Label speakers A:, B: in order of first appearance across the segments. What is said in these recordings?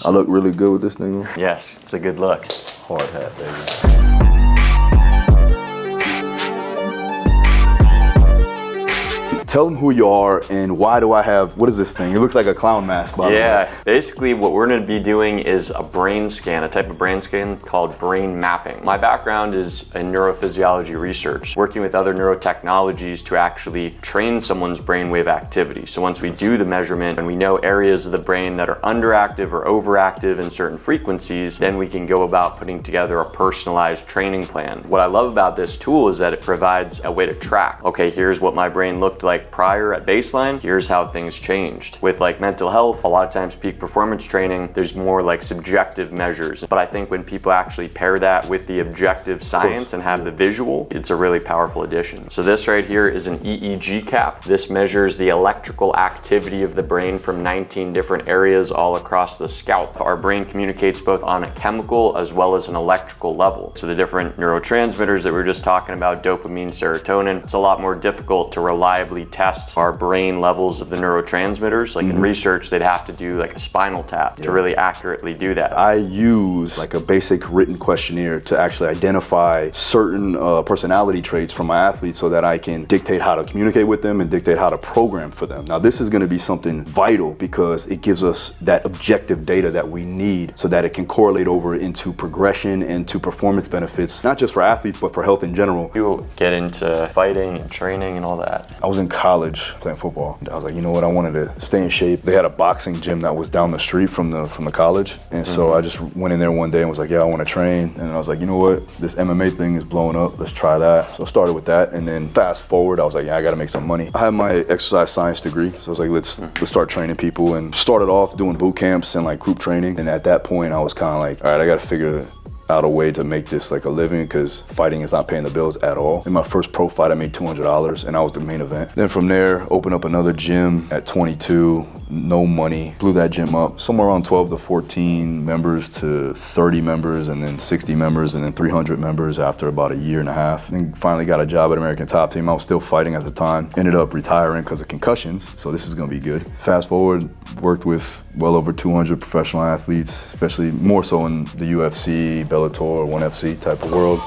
A: I look really good with this thing on?
B: Yes, it's a good look.
A: Hard hat, baby. Tell them who you are and why do I have, what is this thing? It looks like a clown mask, by the way.
B: Yeah, basically what we're gonna be doing is a brain scan, a type of brain scan called brain mapping. My background is in neurophysiology research, working with other neurotechnologies to actually train someone's brainwave activity. So once we do the measurement and we know areas of the brain that are underactive or overactive in certain frequencies, then we can go about putting together a personalized training plan. What I love about this tool is that it provides a way to track. Okay, here's what my brain looked like prior at baseline, here's how things changed. With like mental health, a lot of times peak performance training, there's more like subjective measures. But I think when people actually pair that with the objective science and have the visual, it's a really powerful addition. So this right here is an EEG cap. This measures the electrical activity of the brain from 19 different areas all across the scalp. Our brain communicates both on a chemical as well as an electrical level. So the different neurotransmitters that we were just talking about, dopamine, serotonin, it's a lot more difficult to reliably test our brain levels of the neurotransmitters. Like in research, they'd have to do like a spinal tap to really accurately do that.
A: I use like a basic written questionnaire to actually identify certain personality traits from my athletes so that I can dictate how to communicate with them and dictate how to program for them. Now this is going to be something vital because it gives us that objective data that we need so that it can correlate over into progression and to performance benefits, not just for athletes, but for health in general.
B: People get into fighting and training and all that.
A: I was in college playing football. I was like, you know what, I wanted to stay in shape. They had a boxing gym that was down the street from the college. And so I just went in there one day and was like, yeah, I want to train. And I was like, you know what, this MMA thing is blowing up. Let's try that. So I started with that. And then fast forward, I was like, yeah, I got to make some money. I had my exercise science degree. So I was like, let's start training people, and started off doing boot camps and like group training. And at that point, I was kind of like, all right, I got to figure out a way to make this like a living because fighting is not paying the bills at all. In my first pro fight, I made $200 and I was the main event. Then from there, opened up another gym at 22, no money. Blew that gym up somewhere around 12 to 14 members to 30 members and then 60 members and then 300 members after about a year and a half. Then finally got a job at American Top Team. I was still fighting at the time. Ended up retiring because of concussions, so this is gonna be good. Fast forward, worked with well over 200 professional athletes, especially more so in the UFC, Bellator, 1FC type of world.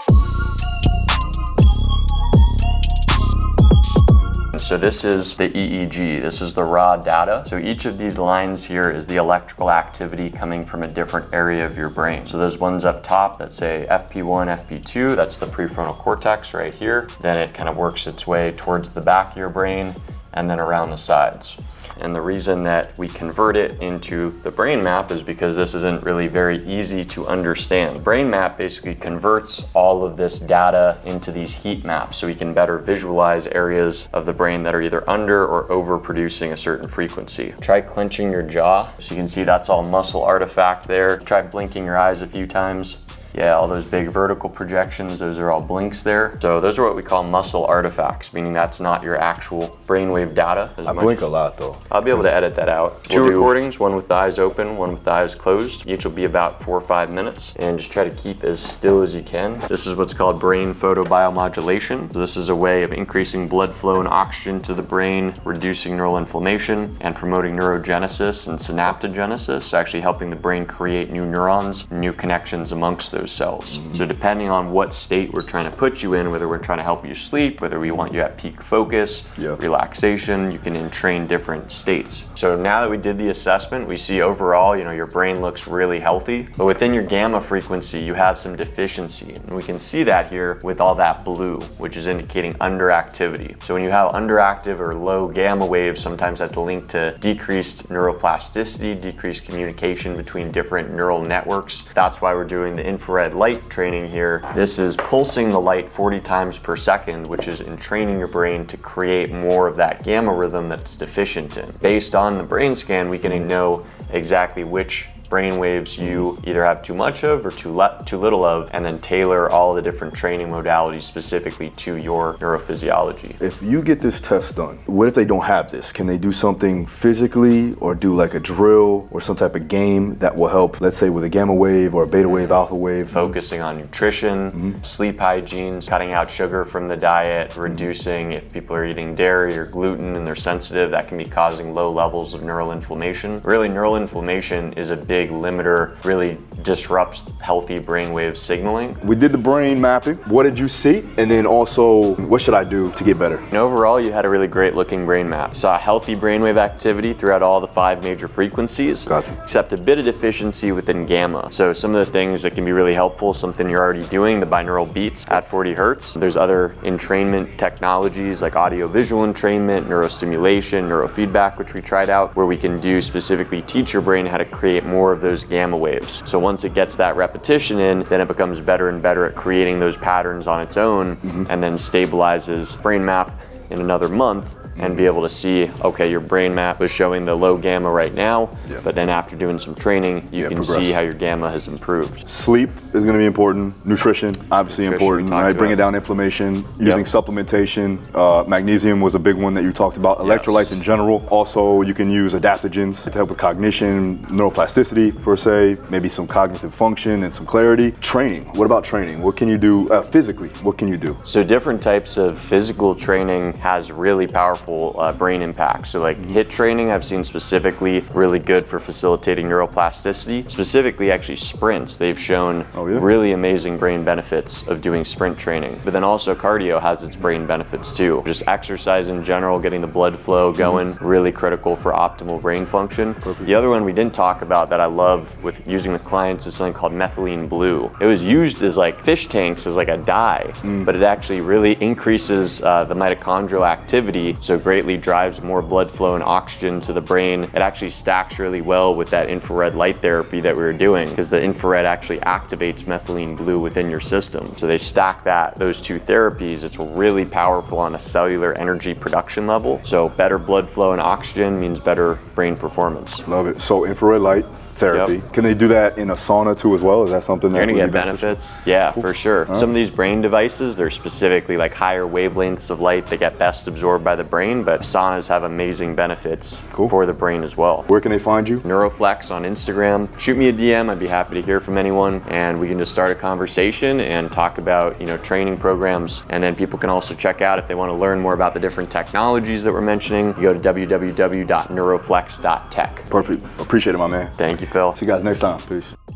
B: So this is the EEG, this is the raw data. So each of these lines here is the electrical activity coming from a different area of your brain. So those ones up top that say FP1, FP2, that's the prefrontal cortex right here. Then it kind of works its way towards the back of your brain and then around the sides. And the reason that we convert it into the brain map is because this isn't really very easy to understand. Brain map basically converts all of this data into these heat maps so we can better visualize areas of the brain that are either under or over producing a certain frequency. Try clenching your jaw. So you can see that's all muscle artifact there. Try blinking your eyes a few times. Yeah, all those big vertical projections, those are all blinks there. So those are what we call muscle artifacts, meaning that's not your actual brainwave data.
A: I blink a lot though.
B: I'll be able to edit that out. Two recordings, one with the eyes open, one with the eyes closed. Each will be about 4 or 5 minutes, and just try to keep as still as you can. This is what's called brain photobiomodulation. So this is a way of increasing blood flow and oxygen to the brain, reducing neural inflammation, and promoting neurogenesis and synaptogenesis, actually helping the brain create new neurons, new connections amongst those cells. So depending on what state we're trying to put you in, whether we're trying to help you sleep, whether we want you at peak focus, relaxation, you can entrain different states. So now that we did the assessment, we see overall, your brain looks really healthy, but within your gamma frequency, you have some deficiency. And we can see that here with all that blue, which is indicating underactivity. So when you have underactive or low gamma waves, sometimes that's linked to decreased neuroplasticity, decreased communication between different neural networks. That's why we're doing the infrared light training here. This is pulsing the light 40 times per second, which is in training your brain to create more of that gamma rhythm that's deficient in. Based on the brain scan, we can know exactly which brain waves you either have too much of or too little of, and then tailor all the different training modalities specifically to your neurophysiology.
A: If you get this test done, what if they don't have this? Can they do something physically or do like a drill or some type of game that will help, let's say with a gamma wave or a beta wave, alpha wave?
B: Focusing on nutrition, sleep hygiene, cutting out sugar from the diet, reducing if people are eating dairy or gluten and they're sensitive, that can be causing low levels of neural inflammation. Really, neural inflammation is a big big limiter, really disrupts healthy brainwave signaling.
A: We did the brain mapping. What did you see? And then also, what should I do to get better?
B: And overall, you had a really great looking brain map. Saw healthy brainwave activity throughout all the 5 major frequencies,
A: Gotcha.
B: except a bit of deficiency within gamma. So some of the things that can be really helpful, something you're already doing, the binaural beats at 40 hertz. There's other entrainment technologies like audio-visual entrainment, neurostimulation, neurofeedback, which we tried out, where we can do specifically teach your brain how to create more of those gamma waves. So once it gets that repetition in, then it becomes better and better at creating those patterns on its own, and then stabilizes brain map in another month and be able to see, okay, your brain map is showing the low gamma right now, but then after doing some training, you can see how your gamma has improved.
A: Sleep is going to be important. Nutrition, obviously important, right? Bringing down inflammation, using supplementation. Magnesium was a big one that you talked about. Electrolytes in general. Also, you can use adaptogens to help with cognition, neuroplasticity per se, maybe some cognitive function and some clarity. Training. What about training? What can you do physically? What can you do?
B: So different types of physical training has really powerful brain impact. So like HIIT training, I've seen specifically really good for facilitating neuroplasticity. Specifically, actually sprints, they've shown really amazing brain benefits of doing sprint training. But then also cardio has its brain benefits too. Just exercise in general, getting the blood flow going, really critical for optimal brain function. The other one we didn't talk about that I love with using with clients is something called methylene blue. It was used as like fish tanks, as like a dye, but it actually really increases the mitochondrial activity, so greatly drives more blood flow and oxygen to the brain. It actually stacks really well with that infrared light therapy that we were doing, because the infrared actually activates methylene blue within your system. So they stack those two therapies. It's really powerful on a cellular energy production level. So better blood flow and oxygen means better brain performance.
A: Love it. So infrared light therapy. Can they do that in a sauna too as well? Is that something that
B: you're gonna get benefits? Yeah, for sure. Some of these brain devices, they're specifically like higher wavelengths of light that get best absorbed by the brain, but saunas have amazing benefits for the brain as well.
A: Where can they find you?
B: Neuroflex on Instagram. Shoot me a DM. I'd be happy to hear from anyone, and we can just start a conversation and talk about training programs. And then people can also check out, if they want to learn more about the different technologies that we're mentioning, you go to www.neuroflex.tech.
A: Perfect. Appreciate it, my man.
B: Thank you, Phil.
A: See you guys next time. Peace.